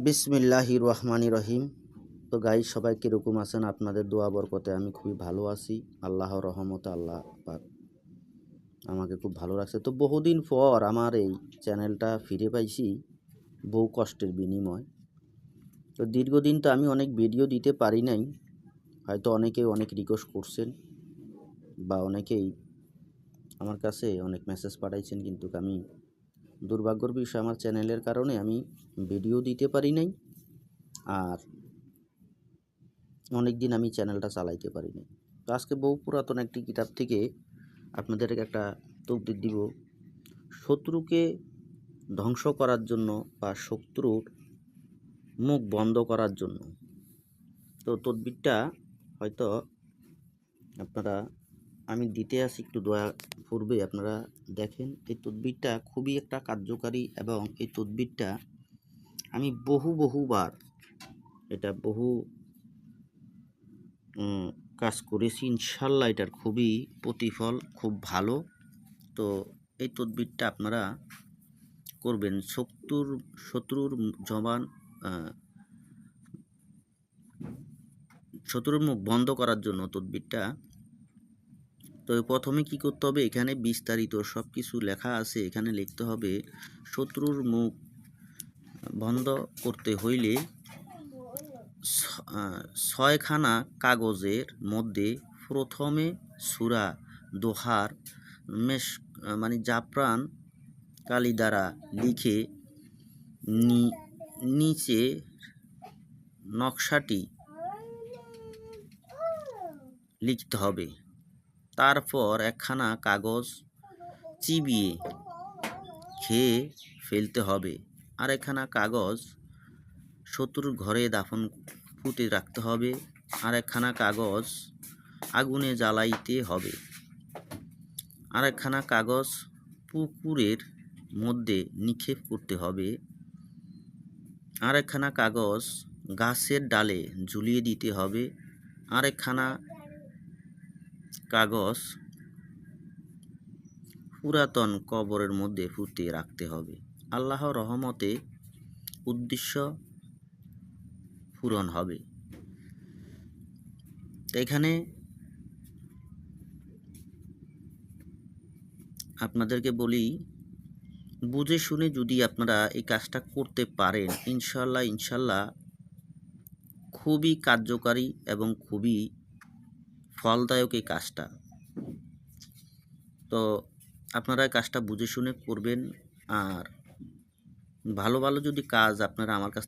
বিসমিল্লাহির রহমানির রহিম। তো গাইস, সবাই কীরকম আছেন? আপনাদের দোয়া বরকতে আমি খুবই ভালো আছি। আল্লাহর রহমতে আল্লাহ পাক আমাকে খুব ভালো রাখছে। তো বহুদিন পর আমার এই চ্যানেলটা ফিরে পাইছি বহু কষ্টের বিনিময়। তো দীর্ঘদিন তো আমি অনেক ভিডিও দিতে পারি নাই, হয়তো অনেকেই অনেক রিকোয়েস্ট করছেন বা অনেকেই আমার কাছে অনেক মেসেজ পাঠাইছেন, কিন্তু আমি দুর্ভাগ্যর বিষয় আমার চ্যানেলের কারণে আমি ভিডিও দিতে পারি নাই, আর অনেক দিন আমি চ্যানেলটা চালাইতে পারিনি। তো আজকে বহু পুরাতন একটি কিতাব থেকে আপনাদেরকে একটা তৌফিক দিব, শত্রুকে ধ্বংস করার জন্য বা শত্রুর মুখ বন্ধ করার জন্য। তো তদবিরটা হয়তো আপনারা আমি দিতে আসি, একটু দয়া পূর্বে আপনারা দেখেন। এই তদবিরটা খুবই একটা কার্যকারী এবং এই তদবিরটা আমি বহুবার এটা বহু কাজ করেছি। ইনশাল্লাহ এটার খুবই প্রতিফল খুব ভালো। তো এই তদবিরটা আপনারা করবেন শত্রুর শত্রুর মুখ বন্ধ করার জন্য তদবিরটা। তো প্রথমে কি করতে হবে, এখানে বিস্তারিত সব কিছু লেখা আছে। এখানে লিখতে হবে, শত্রুর মুখ বন্ধ করতে হইলে 6খানা কাগজের মধ্যে প্রথমে সূরা দোহার জাফরান কালি দ্বারা লিখে নিচে নকশাটি লিখতে হবে। তারপর একখানা কাগজ চিবিয়ে খেয়ে ফেলতে হবে, আর একখানা কাগজ শত্রুর ঘরে দাফন পুঁতে রাখতে হবে, আর একখানা কাগজ আগুনে জ্বালাইতে হবে, আর একখানা কাগজ পুকুরের মধ্যে নিক্ষেপ করতে হবে, আর একখানা কাগজ গাছের ডালে ঝুলিয়ে দিতে হবে, আর একখানা কাগজ পুরাতন কবরের মধ্যে পুঁতে রাখতে হবে। আল্লাহর রহমতে উদ্দেশ্য পূরণ হবে। এখানে আপনাদেরকে বলি, বুঝে শুনে যদি আপনারা এই কাজটা করতে পারেন, ইনশাল্লাহ খুবই কার্যকারী এবং খুবই ফলদায়ক এই কাজটা। তো আপনারা এই কাজটা বুঝে শুনে করবেন। আর ভালো যদি কাজ আপনারা আমার কাছ